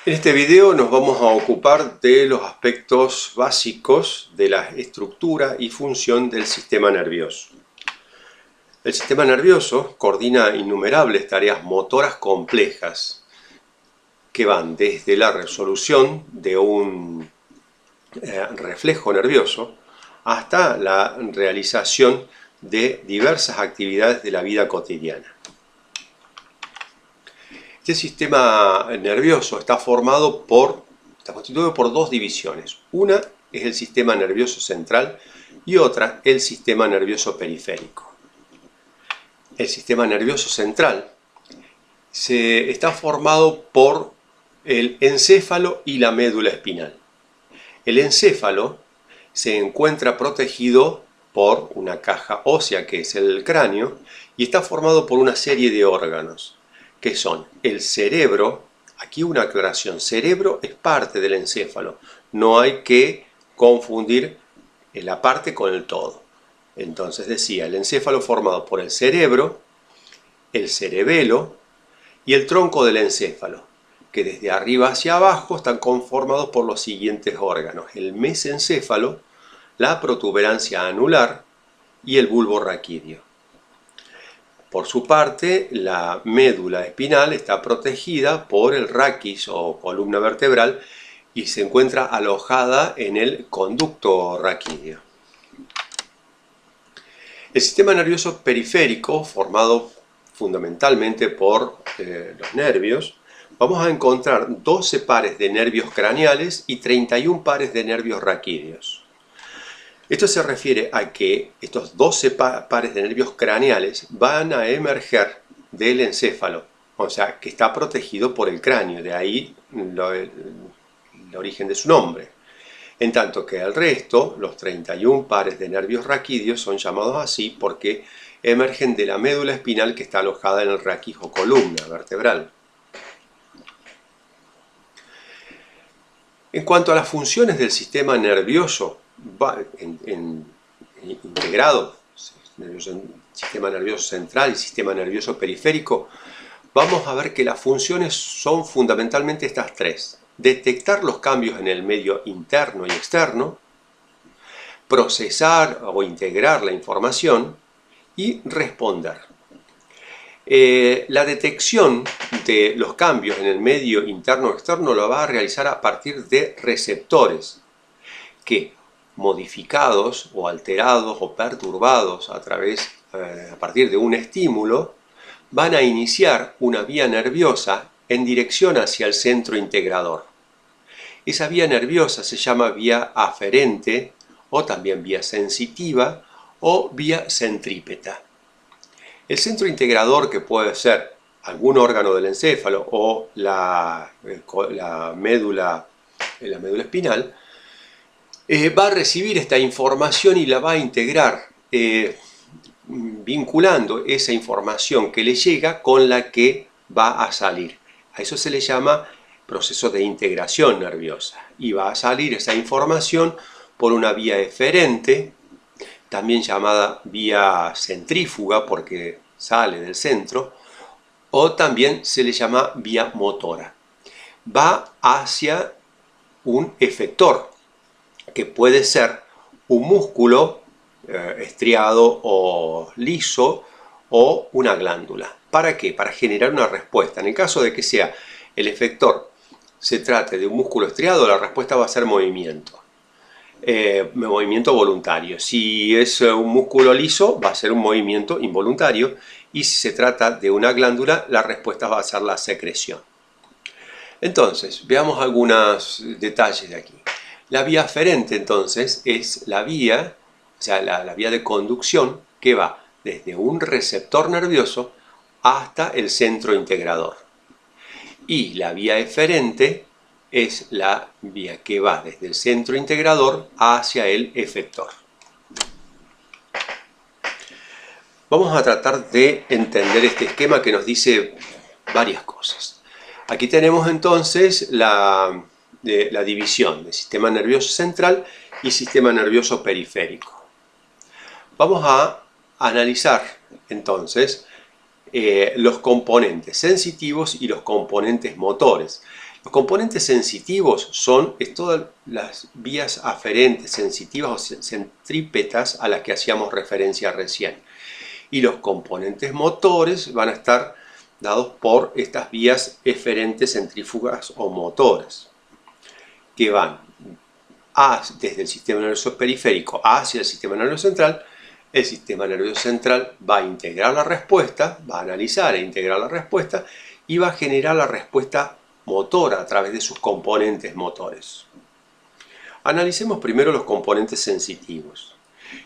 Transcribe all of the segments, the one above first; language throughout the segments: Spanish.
En este video nos vamos a ocupar de los aspectos básicos de la estructura y función del sistema nervioso. El sistema nervioso coordina innumerables tareas motoras complejas que van desde la resolución de un reflejo nervioso hasta la realización de diversas actividades de la vida cotidiana. Este sistema nervioso está constituido por dos divisiones. Una es el sistema nervioso central y otra el sistema nervioso periférico. El sistema nervioso central está formado por el encéfalo y la médula espinal. El encéfalo se encuentra protegido por una caja ósea que es el cráneo y está formado por una serie de órganos que son el cerebro. Aquí una aclaración: cerebro es parte del encéfalo, no hay que confundir la parte con el todo. Entonces decía, el encéfalo formado por el cerebro, el cerebelo y el tronco del encéfalo, que desde arriba hacia abajo están conformados por los siguientes órganos: el mesencéfalo, la protuberancia anular y el bulbo raquídeo. Por su parte, la médula espinal está protegida por el raquis o columna vertebral y se encuentra alojada en el conducto raquídeo. El sistema nervioso periférico, formado fundamentalmente por los nervios, vamos a encontrar 12 pares de nervios craneales y 31 pares de nervios raquídeos. Esto se refiere a que estos 12 pares de nervios craneales van a emerger del encéfalo, o sea, que está protegido por el cráneo, de ahí el origen de su nombre. En tanto que el resto, los 31 pares de nervios raquídeos, son llamados así porque emergen de la médula espinal que está alojada en el raquis o columna vertebral. En cuanto a las funciones del sistema nervioso integrado, sistema nervioso central y sistema nervioso periférico, vamos a ver que las funciones son fundamentalmente estas tres: detectar los cambios en el medio interno y externo, procesar o integrar la información y responder. La detección de los cambios en el medio interno o externo lo va a realizar a partir de receptores que, modificados o alterados o perturbados a partir de un estímulo, van a iniciar una vía nerviosa en dirección hacia el centro integrador. Esa vía nerviosa se llama vía aferente, o también vía sensitiva, o vía centrípeta. El centro integrador, que puede ser algún órgano del encéfalo o la médula espinal, va a recibir esta información y la va a integrar, vinculando esa información que le llega con la que va a salir. A eso se le llama proceso de integración nerviosa. Y va a salir esa información por una vía eferente, también llamada vía centrífuga porque sale del centro, o también se le llama vía motora. Va hacia un efector, que puede ser un músculo estriado o liso o una glándula. ¿Para qué? Para generar una respuesta. En el caso de que sea el efector, se trate de un músculo estriado, la respuesta va a ser movimiento voluntario. Si es un músculo liso, va a ser un movimiento involuntario, y si se trata de una glándula, la respuesta va a ser la secreción. Entonces, veamos algunos detalles de aquí. La vía aferente, entonces, es la vía, o sea, la vía de conducción que va desde un receptor nervioso hasta el centro integrador. Y la vía eferente es la vía que va desde el centro integrador hacia el efector. Vamos a tratar de entender este esquema que nos dice varias cosas. Aquí tenemos entonces la división de sistema nervioso central y sistema nervioso periférico. Vamos a analizar entonces los componentes sensitivos y los componentes motores. Los componentes sensitivos son todas las vías aferentes, sensitivas o centrípetas a las que hacíamos referencia recién. Y los componentes motores van a estar dados por estas vías eferentes, centrífugas o motores, que van desde el sistema nervioso periférico hacia el sistema nervioso central. El sistema nervioso central va a integrar la respuesta, va a analizar e integrar la respuesta y va a generar la respuesta motora a través de sus componentes motores. Analicemos primero los componentes sensitivos.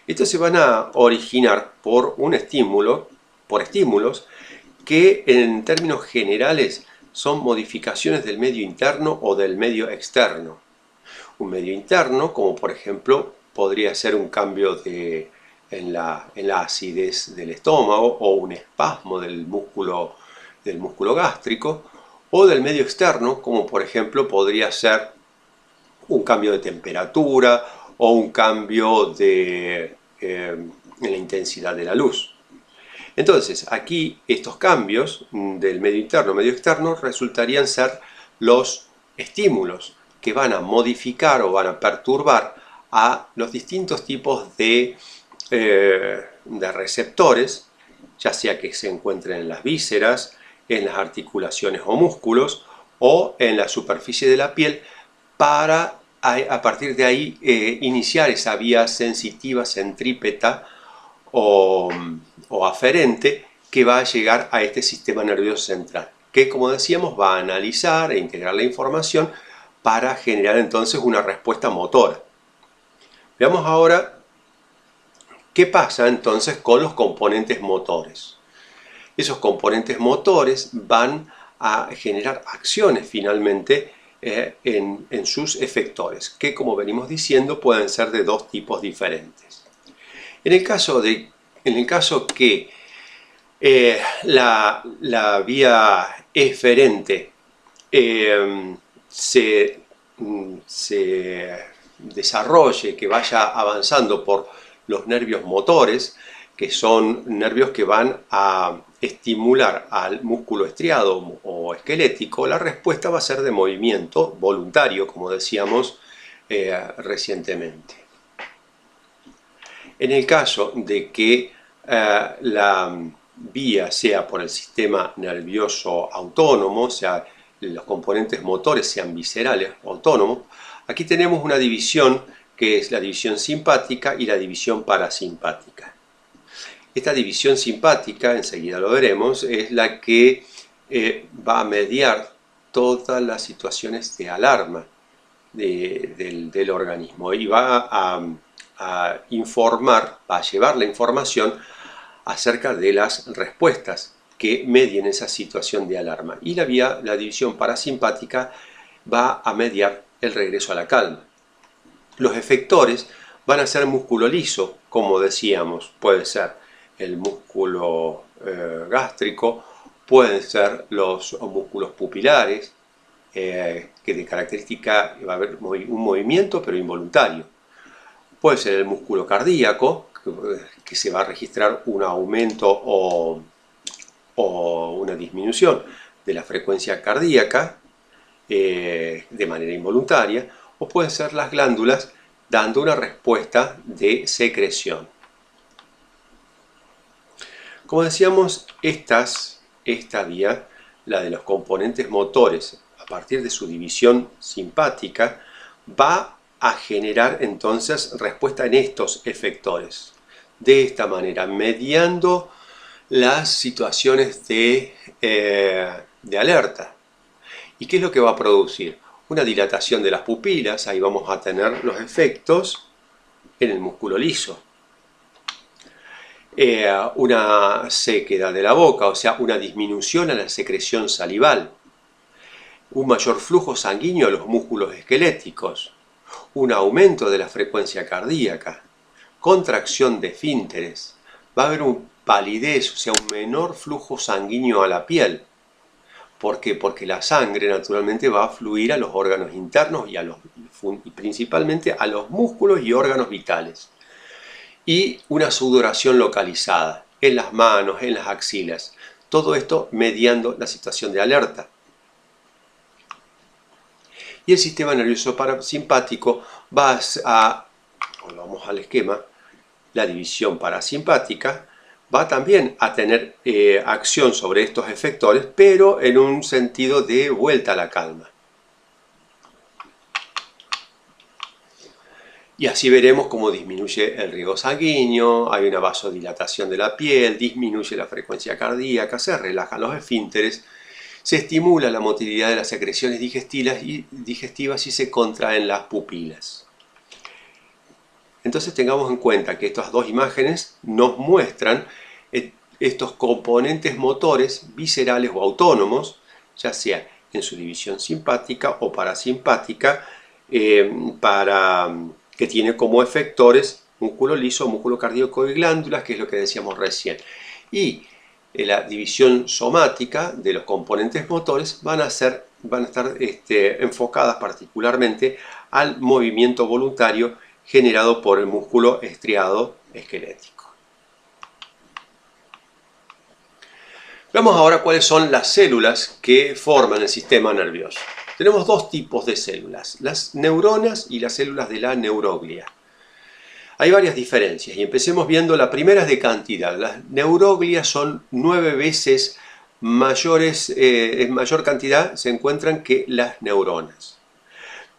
Estos se van a originar por estímulos que en términos generales son modificaciones del medio interno o del medio externo. Un medio interno, como por ejemplo podría ser un cambio en la acidez del estómago o un espasmo del músculo gástrico, o del medio externo, como por ejemplo podría ser un cambio de temperatura o un cambio en la intensidad de la luz. Entonces, aquí estos cambios del medio interno medio externo resultarían ser los estímulos que van a modificar o van a perturbar a los distintos tipos de receptores, ya sea que se encuentren en las vísceras, en las articulaciones o músculos o en la superficie de la piel, para a partir de ahí iniciar esa vía sensitiva, centrípeta o aferente que va a llegar a este sistema nervioso central, que, como decíamos, va a analizar e integrar la información para generar entonces una respuesta motora. Veamos ahora qué pasa entonces con los componentes motores. Esos componentes motores van a generar acciones finalmente en sus efectores, que, como venimos diciendo, pueden ser de dos tipos diferentes. En el caso que la vía eferente se desarrolle, que vaya avanzando por los nervios motores, que son nervios que van a estimular al músculo estriado o esquelético, la respuesta va a ser de movimiento voluntario, como decíamos recientemente. En el caso de que la vía sea por el sistema nervioso autónomo, o sea, los componentes motores sean viscerales o autónomos, aquí tenemos una división que es la división simpática y la división parasimpática. Esta división simpática, enseguida lo veremos, es la que va a mediar todas las situaciones de alarma del organismo y va a informar, va a llevar la información acerca de las respuestas que medien esa situación de alarma. Y la división parasimpática va a mediar el regreso a la calma. Los efectores van a ser músculo liso, como decíamos, puede ser el músculo gástrico, pueden ser los músculos pupilares, que de característica va a haber un movimiento pero involuntario. Puede ser el músculo cardíaco, que se va a registrar un aumento o una disminución de la frecuencia cardíaca de manera involuntaria, o pueden ser las glándulas dando una respuesta de secreción. Como decíamos, esta vía, la de los componentes motores, a partir de su división simpática, va a generar entonces respuesta en estos efectores. De esta manera, mediando las situaciones de alerta. ¿Y qué es lo que va a producir? Una dilatación de las pupilas, ahí vamos a tener los efectos en el músculo liso. Una sequedad de la boca, o sea, una disminución a la secreción salival. Un mayor flujo sanguíneo a los músculos esqueléticos. Un aumento de la frecuencia cardíaca. Contracción de esfínteres. Va a haber un palidez, o sea, un menor flujo sanguíneo a la piel. ¿Por qué? Porque la sangre naturalmente va a fluir a los órganos internos y principalmente a los músculos y órganos vitales. Y una sudoración localizada en las manos, en las axilas. Todo esto mediando la situación de alerta. Y el sistema nervioso parasimpático va a, volvamos al esquema, la división parasimpática va también a tener acción sobre estos efectores, pero en un sentido de vuelta a la calma. Y así veremos cómo disminuye el riego sanguíneo, hay una vasodilatación de la piel, disminuye la frecuencia cardíaca, se relajan los esfínteres, se estimula la motilidad de las secreciones digestivas y se contraen las pupilas. Entonces tengamos en cuenta que estas dos imágenes nos muestran estos componentes motores viscerales o autónomos, ya sea en su división simpática o parasimpática, que tiene como efectores músculo liso, músculo cardíaco y glándulas, que es lo que decíamos recién. Y la división somática de los componentes motores van a estar enfocadas particularmente al movimiento voluntario generado por el músculo estriado esquelético. Veamos ahora cuáles son las células que forman el sistema nervioso. Tenemos dos tipos de células, las neuronas y las células de la neuroglia. Hay varias diferencias y empecemos viendo la primera es de cantidad. Las neuroglias son 9 veces mayores, en mayor cantidad se encuentran que las neuronas.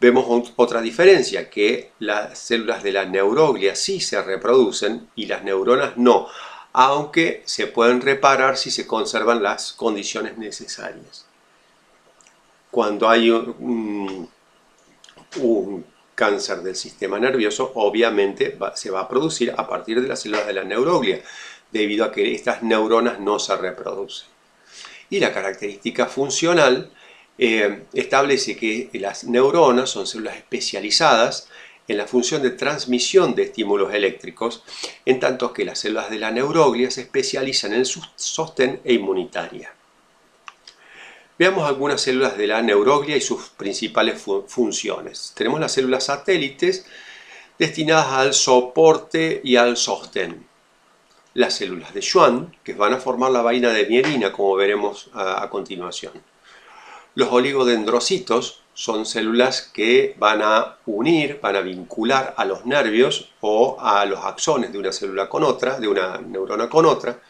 Vemos otra diferencia, que las células de la neuroglia sí se reproducen y las neuronas no, aunque se pueden reparar si se conservan las condiciones necesarias. Cuando hay un cáncer del sistema nervioso, obviamente se va a producir a partir de las células de la neuroglia, debido a que estas neuronas no se reproducen. Y la característica funcional establece que las neuronas son células especializadas en la función de transmisión de estímulos eléctricos, en tanto que las células de la neuroglia se especializan en su sostén e inmunitaria. Veamos algunas células de la neuroglia y sus principales funciones. Tenemos las células satélites destinadas al soporte y al sostén. Las células de Schwann, que van a formar la vaina de mielina, como veremos a continuación. Los oligodendrocitos son células que van a unir, van a vincular a los nervios o a los axones de una célula con otra, de una neurona con otra.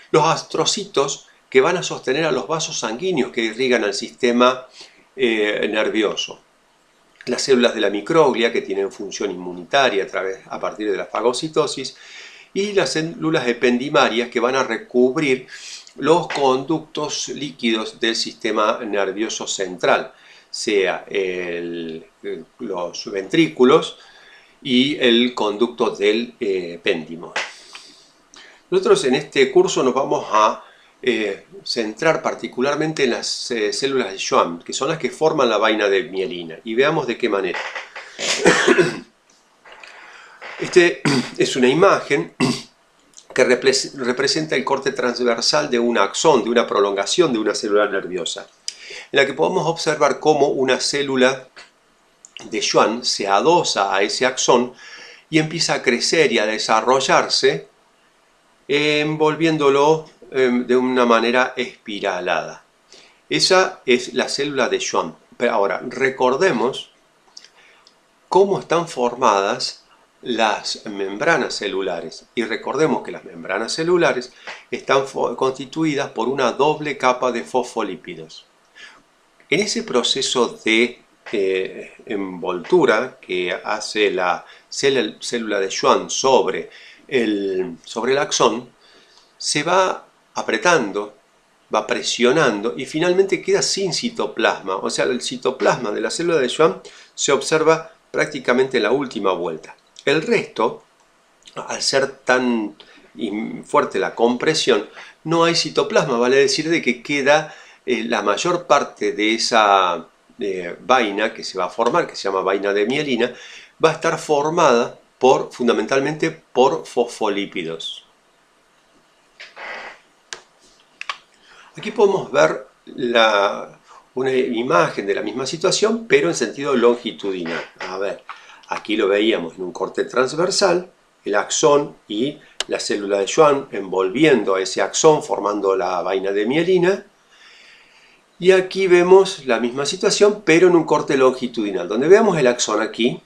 Los astrocitos, que van a sostener a los vasos sanguíneos que irrigan al sistema nervioso. Las células de la microglia, que tienen función inmunitaria a partir de la fagocitosis, y las células ependimarias, que van a recubrir los conductos líquidos del sistema nervioso central, sea los ventrículos y el conducto del epéndimo. Nosotros en este curso nos vamos a centrar particularmente en las células de Schwann, que son las que forman la vaina de mielina, y veamos de qué manera. Este es una imagen que representa el corte transversal de un axón, de una prolongación de una célula nerviosa, en la que podemos observar cómo una célula de Schwann se adosa a ese axón y empieza a crecer y a desarrollarse, envolviéndolo de una manera espiralada. Esa es la célula de Schwann. Pero ahora, recordemos cómo están formadas las membranas celulares. Y recordemos que las membranas celulares están constituidas por una doble capa de fosfolípidos. En ese proceso de envoltura que hace la célula de Schwann sobre el axón, se va apretando, va presionando y finalmente queda sin citoplasma. O sea, el citoplasma de la célula de Schwann se observa prácticamente en la última vuelta. El resto, al ser tan fuerte la compresión, no hay citoplasma, vale decir de que queda la mayor parte de esa vaina que se va a formar, que se llama vaina de mielina, va a estar formada fundamentalmente por fosfolípidos. Aquí podemos ver una imagen de la misma situación, pero en sentido longitudinal. A ver, aquí lo veíamos en un corte transversal, el axón y la célula de Schwann envolviendo a ese axón, formando la vaina de mielina. Y aquí vemos la misma situación, pero en un corte longitudinal. Donde veamos el axón aquí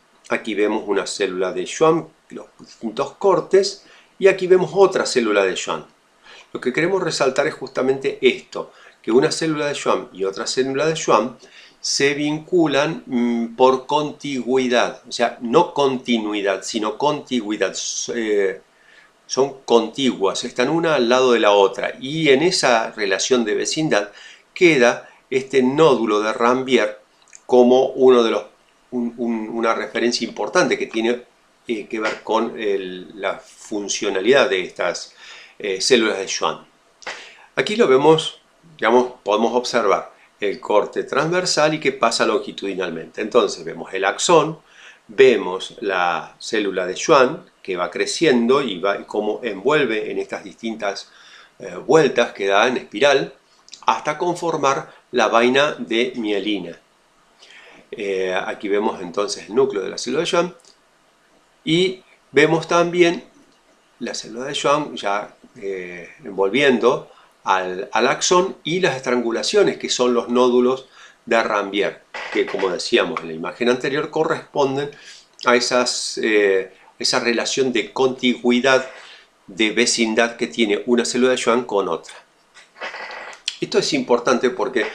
vemos una célula de Schwann, los distintos cortes, y aquí vemos otra célula de Schwann. Lo que queremos resaltar es justamente esto, que una célula de Schwann y otra célula de Schwann se vinculan por contigüidad, o sea, no continuidad, sino contigüidad. Son contiguas, están una al lado de la otra, y en esa relación de vecindad queda este nódulo de Rambier como uno de los, una referencia importante que tiene que ver con la funcionalidad de estas células de Schwann. Aquí lo vemos, digamos, podemos observar el corte transversal y que pasa longitudinalmente. Entonces vemos el axón, vemos la célula de Schwann que va creciendo y va como envuelve en estas distintas vueltas que da en espiral hasta conformar la vaina de mielina. Aquí vemos entonces el núcleo de la célula de Schwann y vemos también la célula de Schwann ya envolviendo al axón y las estrangulaciones que son los nódulos de Rambier, que como decíamos en la imagen anterior corresponden a esa relación de contigüidad, de vecindad que tiene una célula de Schwann con otra. Esto es importante porque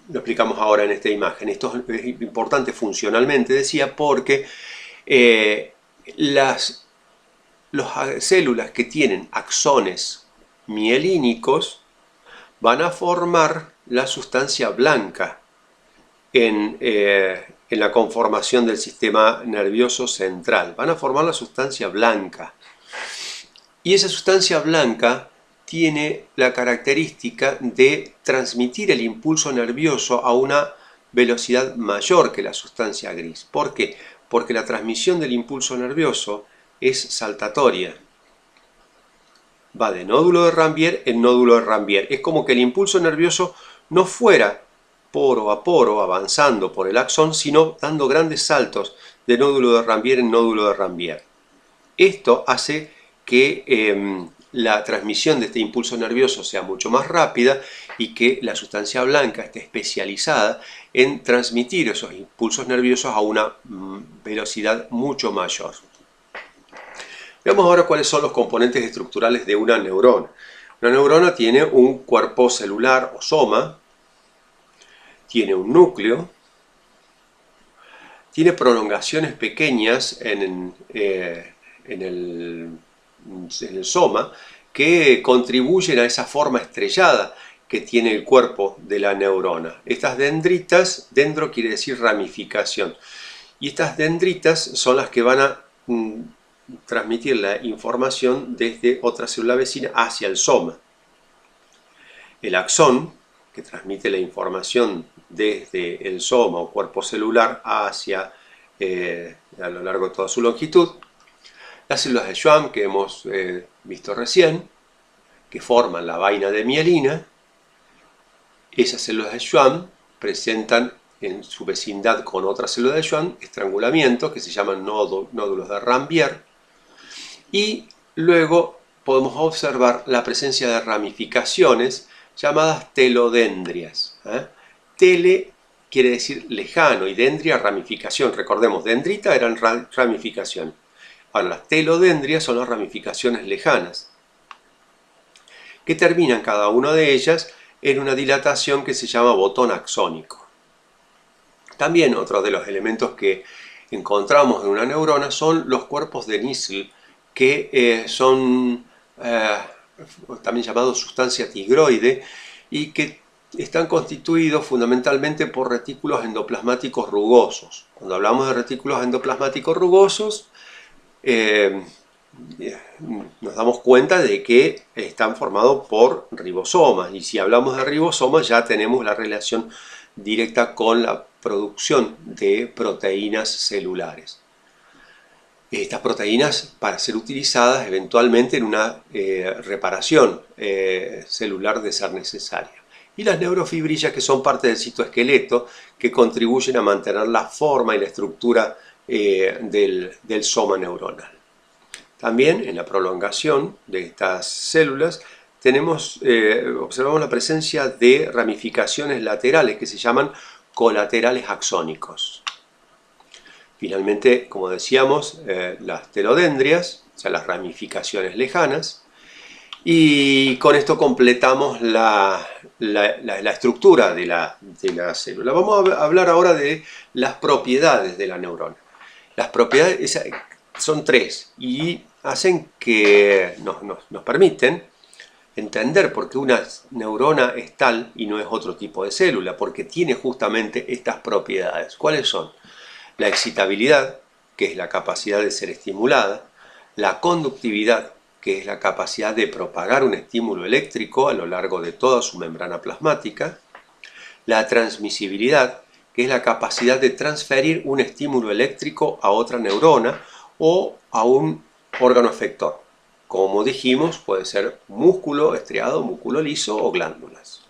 lo explicamos ahora en esta imagen. Esto es importante funcionalmente, decía, porque las células que tienen axones mielínicos van a formar la sustancia blanca en la conformación del sistema nervioso central. Van a formar la sustancia blanca. Y esa sustancia blanca tiene la característica de transmitir el impulso nervioso a una velocidad mayor que la sustancia gris. ¿Por qué? Porque la transmisión del impulso nervioso es saltatoria. Va de nódulo de Rambier en nódulo de Rambier. Es como que el impulso nervioso no fuera poro a poro avanzando por el axón, sino dando grandes saltos de nódulo de Rambier en nódulo de Rambier. Esto hace que la transmisión de este impulso nervioso sea mucho más rápida y que la sustancia blanca esté especializada en transmitir esos impulsos nerviosos a una velocidad mucho mayor. Veamos ahora cuáles son los componentes estructurales de una neurona. Una neurona tiene un cuerpo celular o soma, tiene un núcleo, tiene prolongaciones pequeñas en el soma que contribuyen a esa forma estrellada que tiene el cuerpo de la neurona. Estas dendritas, dendro quiere decir ramificación, y estas dendritas son las que van a transmitir la información desde otra célula vecina hacia el soma. El axón, que transmite la información desde el soma o cuerpo celular hacia a lo largo de toda su longitud. Las células de Schwann que hemos visto recién, que forman la vaina de mielina. Esas células de Schwann presentan en su vecindad con otras células de Schwann estrangulamientos que se llaman nódulos de Rambier. Y luego podemos observar la presencia de ramificaciones llamadas telodendrias. Tele quiere decir lejano y dendria ramificación. Recordemos, dendrita eran ramificaciones. Ahora, las telodendrias son las ramificaciones lejanas, que terminan cada una de ellas en una dilatación que se llama botón axónico. También otro de los elementos que encontramos en una neurona son los cuerpos de Nissl, que son también llamados sustancia tigroide y que están constituidos fundamentalmente por retículos endoplasmáticos rugosos. Cuando hablamos de retículos endoplasmáticos rugosos, nos damos cuenta de que están formados por ribosomas, y si hablamos de ribosomas ya tenemos la relación directa con la producción de proteínas celulares. Estas proteínas para ser utilizadas eventualmente en una reparación celular de ser necesaria. Y las neurofibrillas, que son parte del citoesqueleto, que contribuyen a mantener la forma y la estructura del soma neuronal. También en la prolongación de estas células observamos la presencia de ramificaciones laterales que se llaman colaterales axónicos. Finalmente, como decíamos, las telodendrias, o sea, las ramificaciones lejanas, y con esto completamos la estructura de la célula. Vamos a hablar ahora de las propiedades de la neurona. Las propiedades son tres y hacen que nos permiten entender por qué una neurona es tal y no es otro tipo de célula, porque tiene justamente estas propiedades. ¿Cuáles son? La excitabilidad, que es la capacidad de ser estimulada, la conductividad, que es la capacidad de propagar un estímulo eléctrico a lo largo de toda su membrana plasmática, la transmisibilidad, que es la capacidad de transferir un estímulo eléctrico a otra neurona o a un órgano efector. Como dijimos, puede ser músculo estriado, músculo liso o glándulas.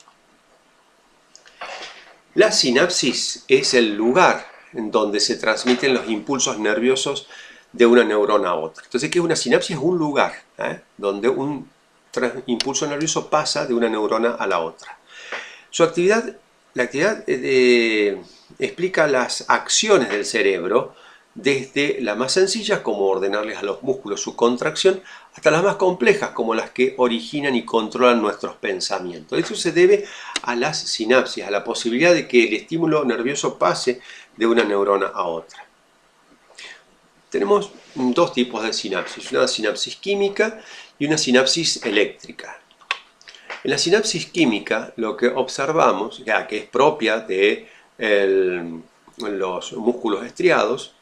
La sinapsis es el lugar en donde se transmiten los impulsos nerviosos de una neurona a otra. Entonces, ¿qué es una sinapsis? Es un lugar donde un impulso nervioso pasa de una neurona a la otra. La actividad explica las acciones del cerebro, desde las más sencillas, como ordenarles a los músculos su contracción, hasta las más complejas, como las que originan y controlan nuestros pensamientos. Eso se debe a las sinapsis, a la posibilidad de que el estímulo nervioso pase de una neurona a otra. Tenemos dos tipos de sinapsis, una sinapsis química y una sinapsis eléctrica. En la sinapsis química lo que observamos, ya que es propia de los músculos estriados,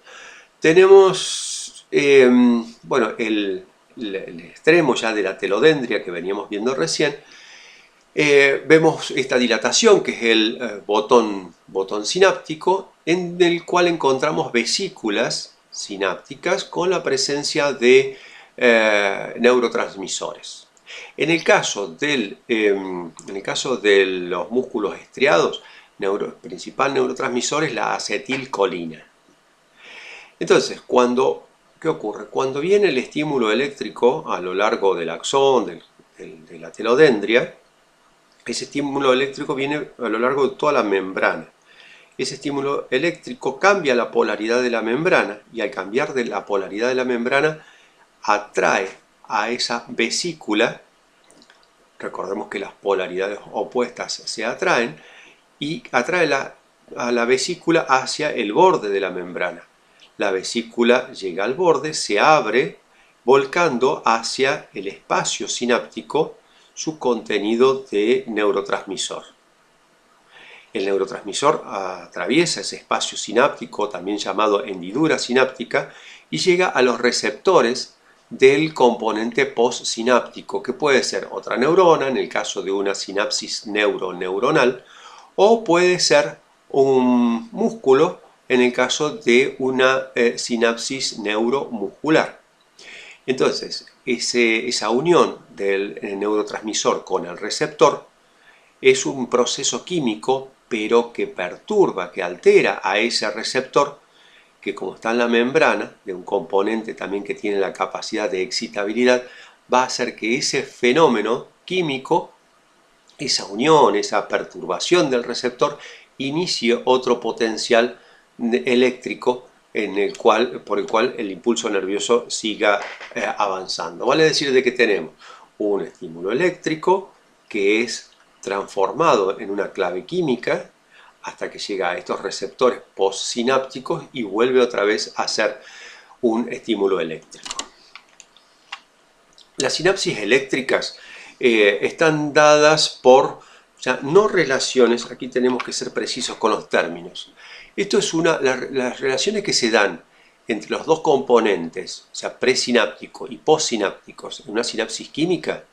tenemos el extremo ya de la telodendria que veníamos viendo recién. Vemos esta dilatación, que es el botón sináptico, en el cual encontramos vesículas sinápticas con la presencia de neurotransmisores. En el caso de los músculos estriados, el principal neurotransmisor es la acetilcolina. Entonces, ¿qué ocurre? Cuando viene el estímulo eléctrico a lo largo del axón, de la telodendria, ese estímulo eléctrico viene a lo largo de toda la membrana. Ese estímulo eléctrico cambia la polaridad de la membrana y al cambiar de la polaridad de la membrana atrae a esa vesícula. Recordemos que las polaridades opuestas se atraen y atrae a la vesícula hacia el borde de la membrana. La vesícula llega al borde, se abre, volcando hacia el espacio sináptico su contenido de neurotransmisor. El neurotransmisor atraviesa ese espacio sináptico, también llamado hendidura sináptica, y llega a los receptores del componente postsináptico, que puede ser otra neurona, en el caso de una sinapsis neuroneuronal, o puede ser un músculo, en el caso de una sinapsis neuromuscular. Entonces, esa unión del neurotransmisor con el receptor es un proceso químico, pero que perturba, que altera a ese receptor, que como está en la membrana, de un componente también que tiene la capacidad de excitabilidad, va a hacer que ese fenómeno químico, esa unión, esa perturbación del receptor, inicie otro potencial eléctrico por el cual el impulso nervioso siga avanzando. Vale decir de que tenemos un estímulo eléctrico que es transformado en una clave química hasta que llega a estos receptores postsinápticos y vuelve otra vez a ser un estímulo eléctrico. Las sinapsis eléctricas están dadas por no relaciones, aquí tenemos que ser precisos con los términos. Esto es las relaciones que se dan entre los dos componentes, o sea, presináptico y postsinápticos en una sinapsis química.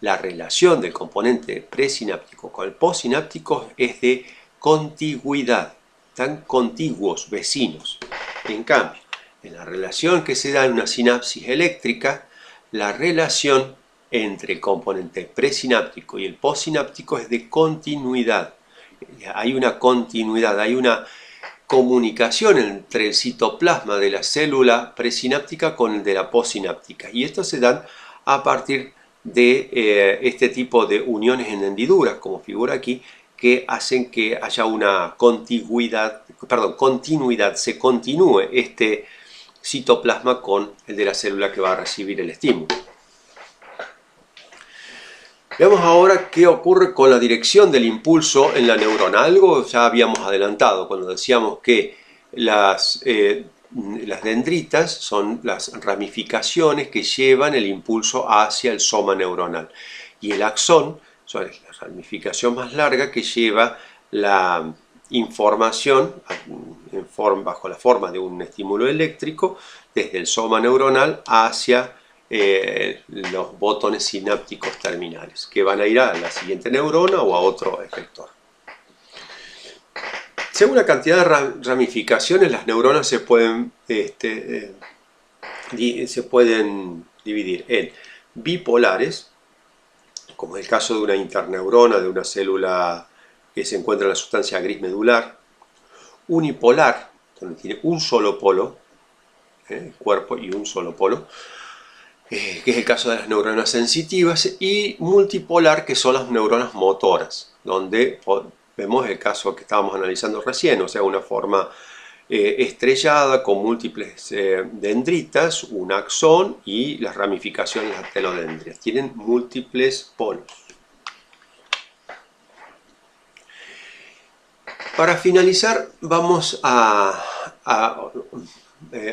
La relación del componente presináptico con el postsináptico es de contigüidad, están contiguos, vecinos. En cambio, en la relación que se da en una sinapsis eléctrica, la relación entre el componente presináptico y el postsináptico es de continuidad. Hay una continuidad, hay una comunicación entre el citoplasma de la célula presináptica con el de la postsináptica. Y esto se dan a partir de este tipo de uniones en hendiduras, como figura aquí, que hacen que haya una continuidad, se continúe este citoplasma con el de la célula que va a recibir el estímulo. Veamos ahora qué ocurre con la dirección del impulso en la neurona. Algo ya habíamos adelantado cuando decíamos que las dendritas son las ramificaciones que llevan el impulso hacia el soma neuronal. Y el axón son la ramificación más larga que lleva la información bajo la forma de un estímulo eléctrico desde el soma neuronal hacia los botones sinápticos terminales, que van a ir a la siguiente neurona o a otro efector. Según la cantidad de ramificaciones, las neuronas se pueden dividir en bipolares, como es el caso de una interneurona, de una célula que se encuentra en la sustancia gris medular; unipolar, donde tiene un solo polo, el cuerpo y un solo polo, que es el caso de las neuronas sensitivas; y multipolar, que son las neuronas motoras, donde vemos el caso que estábamos analizando recién, o sea, una forma estrellada con múltiples dendritas, un axón y las ramificaciones las telodendrias. Tienen múltiples polos. Para finalizar, vamos a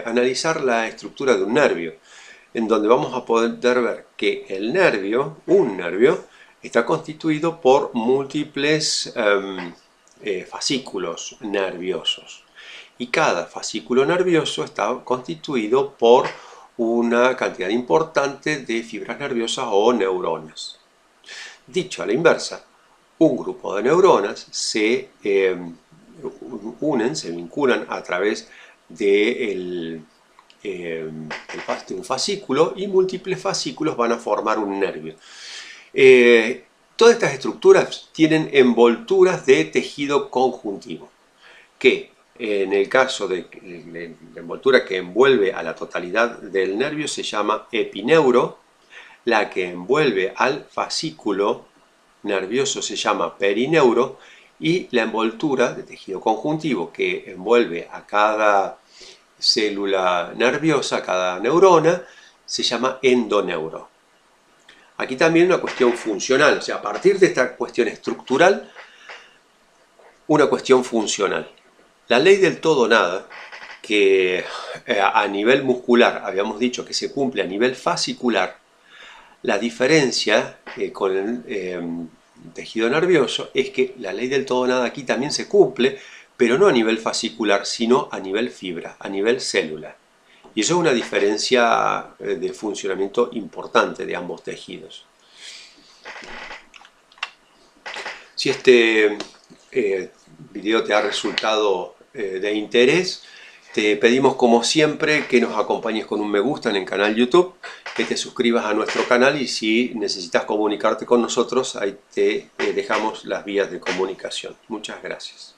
analizar la estructura de un nervio, en donde vamos a poder ver que el nervio, un nervio, está constituido por múltiples fascículos nerviosos. Y cada fascículo nervioso está constituido por una cantidad importante de fibras nerviosas o neuronas. Dicho a la inversa, un grupo de neuronas se vinculan a través de un fascículo, y múltiples fascículos van a formar un nervio. Todas estas estructuras tienen envolturas de tejido conjuntivo, que en el caso de la envoltura que envuelve a la totalidad del nervio se llama epineuro, la que envuelve al fascículo nervioso se llama perineuro, y la envoltura de tejido conjuntivo que envuelve a cada célula nerviosa, cada neurona, se llama endoneuro. Aquí también una cuestión funcional, o sea, a partir de esta cuestión estructural, una cuestión funcional. La ley del todo nada, que a nivel muscular habíamos dicho que se cumple a nivel fascicular, la diferencia con el tejido nervioso es que la ley del todo nada aquí también se cumple, pero no a nivel fascicular, sino a nivel fibra, a nivel célula. Y eso es una diferencia de funcionamiento importante de ambos tejidos. Si este video te ha resultado de interés, te pedimos como siempre que nos acompañes con un me gusta en el canal YouTube, que te suscribas a nuestro canal, y si necesitas comunicarte con nosotros, ahí te dejamos las vías de comunicación. Muchas gracias.